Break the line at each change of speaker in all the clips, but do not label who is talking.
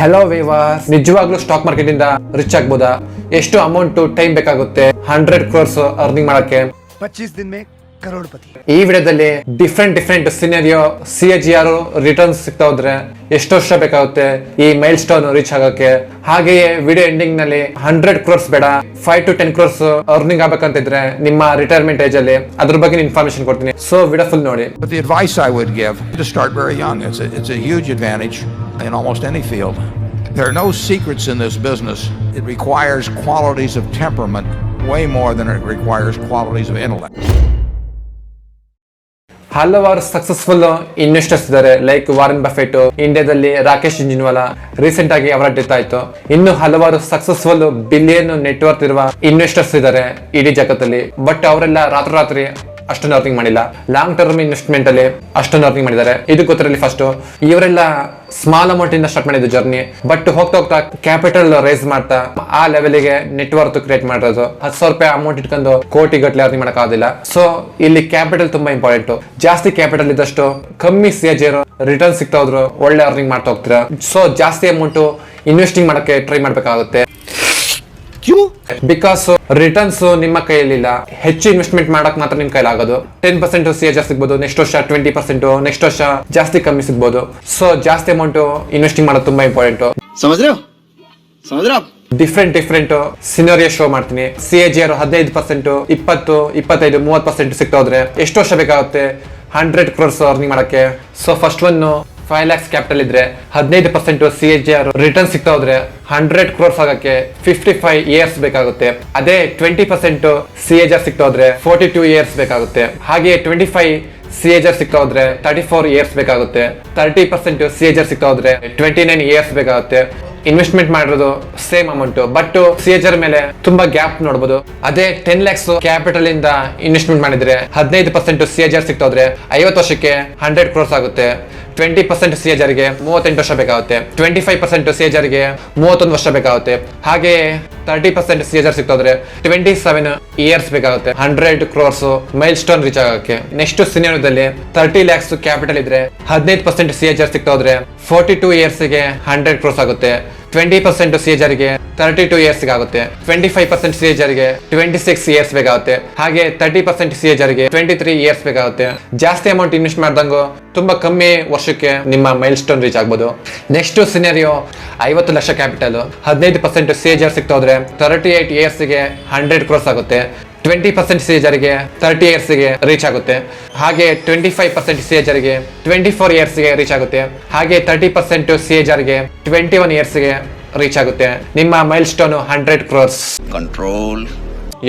Hello viewers, ನಿಜವಾಗ್ಲೂ stock market ಇಂದ rich ಆಗ್ಬೋದಾ? ಎಷ್ಟು ಅಮೌಂಟ್ ಟೈಮ್ ಬೇಕಾಗುತ್ತೆ 100 crores ಅರ್ನಿಂಗ್ ಮಾಡಕ್ಕೆ?
25 दिन में करोड़पति.
ಈ ವಿಡಿಯೋದಲ್ಲಿ ಡಿಫ್ರೆಂಟ್ ಸಿನಾರಿಯೋ CAGR ರಿಟರ್ನ್ಸ್ ಸಿಗ್ತಾ ಹೋದ್ರೆ ಎಷ್ಟು ವರ್ಷ ಬೇಕಾಗುತ್ತೆ ಈ ಮೈಲ್ ಸ್ಟೋನ್ ರೀಚ್ ಆಗಕ್ಕೆ? ಹಾಗೆಯೇ ವಿಡಿಯೋ ಎಂಡಿಂಗ್ ನಲ್ಲಿ 100 crores ಬೇಡ 5 to 10 crores ಅರ್ನಿಂಗ್ ಆಗ್ಬೇಕಂತಿದ್ರೆ ನಿಮ್ಮ ರಿಟೈರ್ಮೆಂಟ್ ಏಜ್ ಅಲ್ಲಿ ಅದ್ರ ಬಗ್ಗೆ ಇನ್ಫಾರ್ಮೇಶನ್ ಕೊಡ್ತೀನಿ. ಸೊ ವಿಡಿಯೋ ಫುಲ್ ನೋಡಿ.
But the advice I would give to start very young. It's a huge advantage in almost any field. There are no secrets in this business. It requires qualities of temperament way more than it requires qualities of intellect.
ಹಲವಾರು successful investors ಇದ್ದಾರೆ, like Warren Buffett, ಇಂಡಿಯಾದಲ್ಲಿ Rakesh ಜಿಂಜುನ್ವಾಲಾ, recent ಆಗಿ ಅವರ death ಆಯ್ತು. ಇನ್ನು ಹಲವಾರು successful billion network ಇರುವ investors ಇದ್ದಾರೆ ಇಡೀ ಜಗತ್ತಲ್ಲಿ. ಬಟ್ ಅವರೆಲ್ಲ ರಾತ್ರಿ ಅಷ್ಟೊಂದು ಅರ್ನಿಂಗ್ ಮಾಡಿಲ್ಲ. ಲಾಂಗ್ ಟರ್ಮ್ ಇನ್ವೆಸ್ಟ್ಮೆಂಟ್ ಅಲ್ಲಿ ಅಷ್ಟೊಂದು ಅರ್ನಿಂಗ್ ಮಾಡಿದ್ದಾರೆ. ಇದು ಗೊತ್ತಿರಲಿ. ಫಸ್ಟ್ ಇವರೆಲ್ಲ ಸ್ಮಾಲ್ ಅಮೌಂಟ್ ಇಂದ ಸ್ಟಾರ್ಟ್ ಮಾಡಿದ್ದು ಜರ್ನಿ. ಬಟ್ ಹೋಗ್ತಾ ಕ್ಯಾಪಿಟಲ್ ರೈಸ್ ಮಾಡ್ತಾ ಆ ಲೆವೆಲ್ಗೆ ನೆಟ್ವರ್ಕ್ ಕ್ರಿಯೇಟ್ ಮಾಡಿರೋದು. 10,000 ರೂಪಾಯಿ ಅಮೌಂಟ್ ಇಟ್ಕೊಂಡು ಕೋಟಿ ಗಟ್ಟಲೆ ಅರ್ನಿಂಗ್ ಮಾಡಕ್ ಆಗೋದಿಲ್ಲ. ಸೊ ಇಲ್ಲಿ ಕ್ಯಾಪಿಟಲ್ ತುಂಬಾ ಇಂಪಾರ್ಟೆಂಟ್. ಜಾಸ್ತಿ ಕ್ಯಾಪಿಟಲ್ ಇದ್ದಷ್ಟು ಕಮ್ಮಿ CAGR ರಿಟರ್ನ್ ಸಿಗ್ತಾ ಹೋದ್ರು ಒಳ್ಳೆ ಅರ್ನಿಂಗ್ ಮಾಡ್ತಾ ಹೋಗ್ತೀರಾ. ಸೊ ಜಾಸ್ತಿ ಅಮೌಂಟ್ ಇನ್ವೆಸ್ಟಿಂಗ್ ಮಾಡಕ್ಕೆ ಟ್ರೈ ಮಾಡ್ಬೇಕಾಗುತ್ತೆ. ಬಿಕಾಸ್ ರಿಟರ್ನ್ಸ್ ನಿಮ್ಮ ಕೈಯಲ್ಲಿಲ್ಲ. ಹೆಚ್ಚು ಇನ್ವೆಸ್ಟ್ಮೆಂಟ್ ಮಾಡಕ್ ಮಾತ್ರ ನಿಮ್ ಕೈಲಾಗೋದು. 10% CAGR ಸಿಗ್ಬೋದು, ನೆಕ್ಸ್ಟ್ ವರ್ಷ 20%, ನೆಕ್ಸ್ಟ್ ವರ್ಷ ಜಾಸ್ತಿ ಕಮ್ಮಿ ಸಿಗ್ಬೋದು. ಸೊ ಜಾಸ್ತಿ ಅಮೌಂಟ್ ಇನ್ವೆಸ್ಟಿಂಗ್ ಮಾಡೋದು ತುಂಬಾ ಇಂಪಾರ್ಟೆಂಟ್. ಡಿಫ್ರೆಂಟ್ ಸಿನಾರಿಯೋ ಶೋ ಮಾಡ್ತೀನಿ. CAGR 15%, 20, 25, 30% ಸಿಗ್ತಾ ಹೋದ್ರೆ ಎಷ್ಟು ವರ್ಷ ಬೇಕಾಗುತ್ತೆ 100 crores ಅರ್ನಿಂಗ್ ಮಾಡಕ್ಕೆ? So first one 5 lakhs capital ಇದ್ರೆ 15% CAGR ರಿಟರ್ನ್ ಸಿಗ್ತಾ ಹೋದ್ರೆ 100 crores ಆಗಕ್ಕೆ 55 years ಬೇಕಾಗುತ್ತೆ. ಅದೇ 20% CAGR ಸಿಗ್ತಾ ಹೋದ್ರೆ 42 years ಬೇಕಾಗುತ್ತೆ. ಹಾಗೆ 25 CAGR ಸಿಗ್ತಾ ಹೋದ್ರೆ 34 years ಬೇಕಾಗುತ್ತೆ. 30% CAGR ಸಿಗ್ತಾ ಹೋದ್ರೆ 29 years ಬೇಕಾಗುತ್ತೆ. ಇನ್ವೆಸ್ಟ್ಮೆಂಟ್ ಮಾಡಿರೋದು ಸೇಮ್ ಅಮೌಂಟ್, ಬಟ್ CAGR ಮೇಲೆ ತುಂಬಾ ಗ್ಯಾಪ್ ನೋಡಬಹುದು. ಅದೇ 10 lakhs ಕ್ಯಾಪಿಟಲ್ ಇಂದ ಇನ್ವೆಸ್ಟ್ಮೆಂಟ್ ಮಾಡಿದ್ರೆ 15% CAGR ಸಿಗ್ತಾ ಹೋದ್ರೆ 50 ವರ್ಷಕ್ಕೆ 100 crores ಆಗುತ್ತೆ. 20% CAGR ಗೆ 38 ವರ್ಷ ಬೇಕಾಗುತ್ತೆ. 25% CAGR ಗೆ 31 ವರ್ಷ ಬೇಕಾಗುತ್ತೆ. ಹಾಗೆ 30% CAGR ಸಿಗ್ತಾ ಹೋದ್ರೆ 27 years ಬೇಕಾಗುತ್ತೆ 100 crores ಮೈಲ್ ಸ್ಟೋನ್ ರೀಚ್ ಆಗಕ್ಕೆ. ನೆಕ್ಸ್ಟ್ ಸಿನಾರಿಯೋದಲ್ಲಿ 30 lakhs ಕ್ಯಾಪಿಟಲ್ ಇದ್ರೆ 15% CAGR ಸಿಗ್ತಾ ಹೋದ್ರೆ 42 years ಗೆ 100 crores ಆಗುತ್ತೆ. 20% CAGR ಗೆ 32 years ಆಗುತ್ತೆ. 25% CAGR ಗೆ 26 years ಬೇಕಾಗುತ್ತೆ. ಹಾಗೆ 30% CAGR ಗೆ 23 years ಬೇಕಾಗುತ್ತೆ. ಜಾಸ್ತಿ ಅಮೌಂಟ್ ಇನ್ವೆಸ್ಟ್ ಮಾಡ್ದಂಗು ತುಂಬಾ ಕಮ್ಮಿ ವರ್ಷಕ್ಕೆ ನಿಮ್ಮ ಮೈಲ್ ಸ್ಟೋನ್ ರೀಚ್ ಆಗ್ಬೋದು. Next scenario 50 lakh capital, 15% CAGR ಸಿಗ್ತಾ ಹೋದ್ರೆ 38 years ಗೆ 100 crores ಆಗುತ್ತೆ. 20% CAGR ಗೆ 30 years ಗೆ ರೀಚ್ ಆಗುತ್ತೆ. ಹಾಗೆ 25% CAGR ಗೆ 24 years ಗೆ ರೀಚ್ ಆಗುತ್ತೆ. ಹಾಗೆ 30% CAGR ಗೆ 21 years ಗೆ ರೀಚ್ ಆಗುತ್ತೆ. ನಿಮ್ಮ ಮೈಲ್ ಸ್ಟೋನ್ 100 crores.
ಕಂಟ್ರೋಲ್.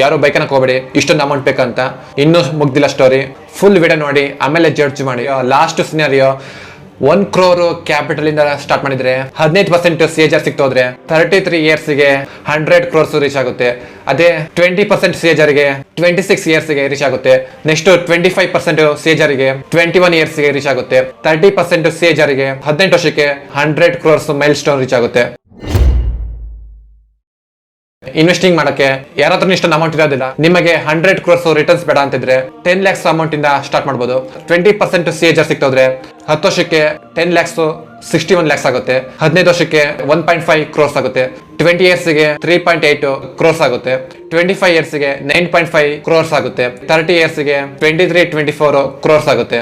ಯಾರು ಬೈಕನಕ್ಕೆ ಹೋಗ್ಬೇಡಿ, ಇಷ್ಟೊಂದು ಅಮೌಂಟ್ ಬೇಕಂತ. ಇನ್ನೂ ಮುಗ್ದಿಲ್ಲ ಸ್ಟೋರಿ. ಫುಲ್ ವಿಡಿಯೋ ನೋಡಿ ಆಮೇಲೆ ಜಡ್ಜ್ ಮಾಡಿ. ಲಾಸ್ಟ್ ಸಿನಾರಿಯೋ 1 crore ಕ್ಯಾಪಿಟಲ್ ಇಂದ ಸ್ಟಾರ್ಟ್ ಮಾಡಿದ್ರೆ 15% CAGR ಸಿಗ್ತಾ ಹೋದ್ರೆ 33 years ಗೆ 100 crores ರೀಚ್ ಆಗುತ್ತೆ. ಅದೇ 20% CAGR ಗೆ 26 years ಗೆ ರೀಚ್ ಆಗುತ್ತೆ. ನೆಕ್ಸ್ಟ್ 25% CAGR ಗೆ 21 years ಗೆ ರೀಚ್ ಆಗುತ್ತೆ. 30% CAGR ಗೆ 18 ವರ್ಷಕ್ಕೆ 100 crores ಮೈಲ್ ಸ್ಟೋನ್ ರೀಚ್ ಆಗುತ್ತೆ. ಇನ್ವೆಸ್ಟಿಂಗ್ ಮಾಡಕ್ಕೆ ಯಾರ ಹತ್ರ ಇಷ್ಟೊಂದು ಅಮೌಂಟ್ ಇರೋದಿಲ್ಲ. ನಿಮಗೆ 100 crores ರಿಟರ್ನ್ಸ್ ಬೇಡ ಅಂತಿದ್ರೆ 10 lakhs ಅಮೌಂಟ್ ಇಂದ ಸ್ಟಾರ್ಟ್ ಮಾಡಬಹುದು. 20% CAGR ಸಿಗ್ತಾ ಹೋದ್ರೆ 10 ವರ್ಷಕ್ಕೆ 10 lakhs 61 lakhs ಆಗುತ್ತೆ. 15 ವರ್ಷಕ್ಕೆ 1.5 crores ಆಗುತ್ತೆ. 20 years ಗೆ 3.8 crores ಆಗುತ್ತೆ. 25 years ಗೆ 9.5 crores ಆಗುತ್ತೆ. 30 years ಗೆ 23-24 crores ಆಗುತ್ತೆ.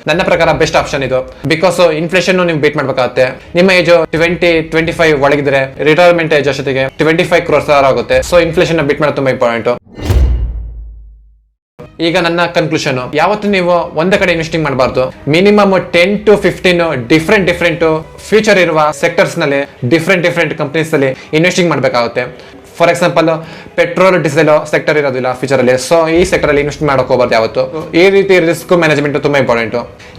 ನನ್ನ ಪ್ರಕಾರ ಬೆಸ್ಟ್ ಆಪ್ಷನ್ ಇದು. ಬಿಕಾಸ್ ಇನ್ಫ್ಲೇಷನ್ ನೀವು ಬೀಟ್ ಮಾಡ್ಬೇಕಾಗುತ್ತೆ. ನಿಮ್ಮ ಏಜ್ 20-25 ಒಳಗಿದ್ರೆ ರಿಟೈರ್ಮೆಂಟ್ ಏಜ್ ಅಷ್ಟೊತ್ತಿಗೆ 25 crores ಆಗುತ್ತೆ. ಸೊ ಇನ್ಫ್ಲೇಷನ್ ಬೀಟ್ ಮಾಡೋದು ತುಂಬಾ ಇಂಪಾರ್ಟೆಂಟ್. ಈಗ ನನ್ನ ಕನ್ಕ್ಲೂಷನ್, ಯಾವತ್ತು ನೀವು ಒಂದೇ ಕಡೆ ಇನ್ವೆಸ್ಟಿಂಗ್ ಮಾಡಬಾರ್ದು. ಮಿನಿಮಮ್ 10 to 15 ಡಿಫ್ರೆಂಟ್ ಫ್ಯೂಚರ್ ಇರುವ ಸೆಕ್ಟರ್ಸ್ ನಲ್ಲಿ ಡಿಫ್ರೆಂಟ್ ಕಂಪನೀಸ್ ಅಲ್ಲಿ ಇನ್ವೆಸ್ಟಿಂಗ್ ಮಾಡಬೇಕಾಗುತ್ತೆ. For example petrol diesel sector ಇರೋದಿಲ್ಲ ಫ್ಯೂಚರ್ ಅಲ್ಲಿ. ಸೊ ಈ ಸೆಕ್ಟರ್ ಅಲ್ಲಿ ಇನ್ವೆಸ್ಟ್ ಮಾಡಕ್ ಹೋಗ್ಬಾರ್ದು ಯಾವತ್ತು. ಈ ರೀತಿ ರಿಸ್ಕ್ ಮ್ಯಾನೇಜ್ಮೆಂಟ್ ತುಂಬಾ ಇಂಪಾರ್ಟೆಂಟ್.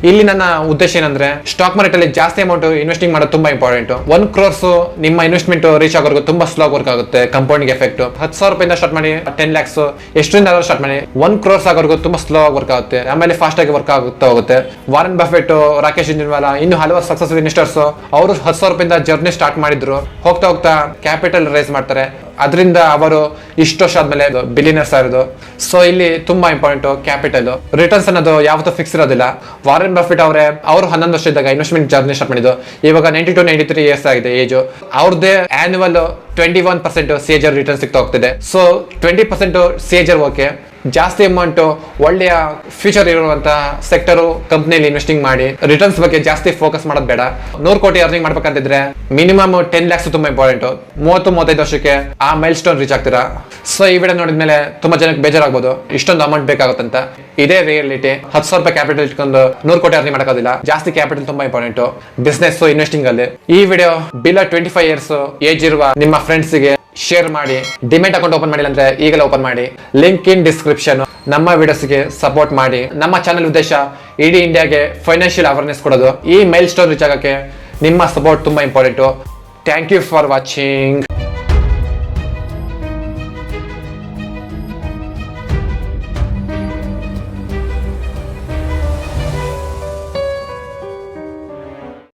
ಇಲ್ಲಿ ನನ್ನ ಉದ್ದೇಶ ಏನಂದ್ರೆ ಸ್ಟಾಕ್ ಮಾರ್ಕೆಟ್ ಅಲ್ಲಿ ಜಾಸ್ತಿ ಅಮೌಂಟ್ ಇನ್ವೆಸ್ಟಿಂಗ್ ಮಾಡೋದು ತುಂಬಾ ಇಂಪಾರ್ಟೆಂಟ್. 1 crores ನಿಮ್ಮ ಇನ್ವೆಸ್ಟ್ಮೆಂಟ್ ರೀಚ್ ಆಗೋರ್ಗು ತುಂಬಾ ಸ್ಲೋ ವರ್ಕ್ ಆಗುತ್ತೆ. Compounding effect. 10,000 ರೂಪಾಯಿಂದ ಸ್ಟಾರ್ಟ್ ಮಾಡಿ 10 lakhs ಎಷ್ಟರಿಂದ ಸ್ಟಾರ್ಟ್ ಮಾಡಿ 1 crores ಆಗೋರ್ಗು ತುಂಬಾ ಸ್ಲೋ ವರ್ಕ್ ಆಗುತ್ತೆ. ಆಮೇಲೆ ಫಾಸ್ಟ್ ಆಗಿ ವರ್ಕ್ ಆಗುತ್ತಾ ಹೋಗುತ್ತೆ. ವಾರನ್ ಬಫೆಟ್, ರಾಕೇಶ್ ಜಿಂಜುನ್ವಾಲಾ, ಇನ್ನು ಹಲವಾರು ಸಕ್ಸಸ್ಫುಲ್ ಇನ್ವೆಸ್ಟರ್ಸ್ ಅವರು 10,000 ರೂಪಾಯಿಂದ ಜರ್ನಿ ಸ್ಟಾರ್ಟ್ ಮಾಡಿದ್ರು. ಹೋಗ್ತಾ ಕ್ಯಾಪಿಟಲ್ ರೈಸ್ ಮಾಡ್ತಾರೆ. ಅದರಿಂದ ಅವರು ಇಷ್ಟು ವರ್ಷ ಆದ್ಮೇಲೆ ಬಿಲಿಯನರ್ಸ್ ಆಗಿರೋದು. ಸೊ ಇಲ್ಲಿ ತುಂಬಾ ಇಂಪಾರ್ಟೆಂಟ್ ಕ್ಯಾಪಿಟಲ್. ರಿಟರ್ನ್ಸ್ ಅನ್ನೋದು ಯಾವತ್ತೂ ಫಿಕ್ಸ್ ಇರೋದಿಲ್ಲ. ವಾರೆನ್ ಬಫೆಟ್ ಅವರು 11 ವರ್ಷ ಇದ್ದಾಗ ಇನ್ವೆಸ್ಟ್ಮೆಂಟ್ ಜರ್ನಿ ಸ್ಟಾರ್ಟ್ ಮಾಡಿದ್ದು. ಇವಾಗ 92-93 ಇಯರ್ಸ್ ಆಗಿದೆ ಏಜ್. ಅವ್ರದ್ದೇ ಆನ್ಯುವಲ್ 21% CAGR ರಿಟರ್ನ್ ಸಿಗ್ತಾ ಹೋಗ್ತಿದೆ. ಸೊ 20% CAGR ಓಕೆ, ಜಾಸ್ತಿ ಅಮೌಂಟ್ ಒಳ್ಳೆಯ ಫ್ಯೂಚರ್ ಇರುವಂತಹ ಸೆಕ್ಟರ್ ಕಂಪ್ನಿಯಲ್ಲಿ ಇನ್ವೆಸ್ಟಿಂಗ್ ಮಾಡಿ ರಿಟರ್ನ್ಸ್ ಬಗ್ಗೆ ಜಾಸ್ತಿ ಫೋಕಸ್ ಮಾಡೋದು ಬೇಡ. 100 ಕೋಟಿ ಅರ್ನಿಂಗ್ ಮಾಡ್ಬೇಕಂತಿದ್ರೆ ಮಿನಿಮಮ್ 10 lakhs ತುಂಬಾ ಇಂಪಾರ್ಟೆಂಟ್. 30-35 ವರ್ಷಕ್ಕೆ ಆ ಮೈಲ್ ಸ್ಟೋನ್ ರೀಚ್ ಆಗ್ತೀರಾ. ಸೊ ಈ ವಿಡಿಯೋ ನೋಡಿದ್ಮೇಲೆ ತುಂಬಾ ಜನಕ್ಕೆ ಬೇಜಾರಾಗಬಹುದು, ಇಷ್ಟೊಂದು ಅಮೌಂಟ್ ಬೇಕಾಗುತ್ತಂತ. ಇದೇ ರಿಯಾಲಿಟಿ. 10,000 ರೂಪಾಯಿ ಕ್ಯಾಪಿಟಲ್ ಇಟ್ಕೊಂಡು 100 ಕೋಟಿ ಅರ್ನಿಂಗ್ ಮಾಡೋಕ್ಕಾಗೋದಿಲ್ಲ. ಜಾಸ್ತಿ ಕ್ಯಾಪಿಟಲ್ ತುಂಬಾ ಇಂಪಾರ್ಟೆಂಟ್ ಬಿಸ್ನೆಸ್ ಇನ್ವೆಸ್ಟಿಂಗ್ ಅಲ್ಲಿ. ಈ ವಿಡಿಯೋ ಬಿಲೋ 25 years ಏಜ್ ಇರುವ ನಿಮ್ಮ ಫ್ರೆಂಡ್ಸ್ ಗೆ ಶೇರ್ ಮಾಡಿ. ಡಿಮೆಟ್ ಅಕೌಂಟ್ ಓಪನ್ ಮಾಡಿಲ್ಲ ಅಂದ್ರೆ ಈಗಲೇ ಓಪನ್ ಮಾಡಿ. ಲಿಂಕ್ ಇನ್ ಡಿಸ್ಕ್ರಿಪ್ಷನ್. ನಮ್ಮ ವಿಡಿಯೋಸ್ಗೆ ಸಪೋರ್ಟ್ ಮಾಡಿ. ನಮ್ಮ ಚಾನೆಲ್ ಉದ್ದೇಶ ಇಡೀ ಇಂಡಿಯಾಗೆ ಫೈನಾನ್ಷಿಯಲ್ ಅವೇರ್ನೆಸ್ ಕೊಡೋದು. ಈ ಮೈಲ್ ಸ್ಟೋನ್ ರೀಚ್ ಆಗಕ್ಕೆ ನಿಮ್ಮ ಸಪೋರ್ಟ್ ತುಂಬಾ important. Thank you for watching.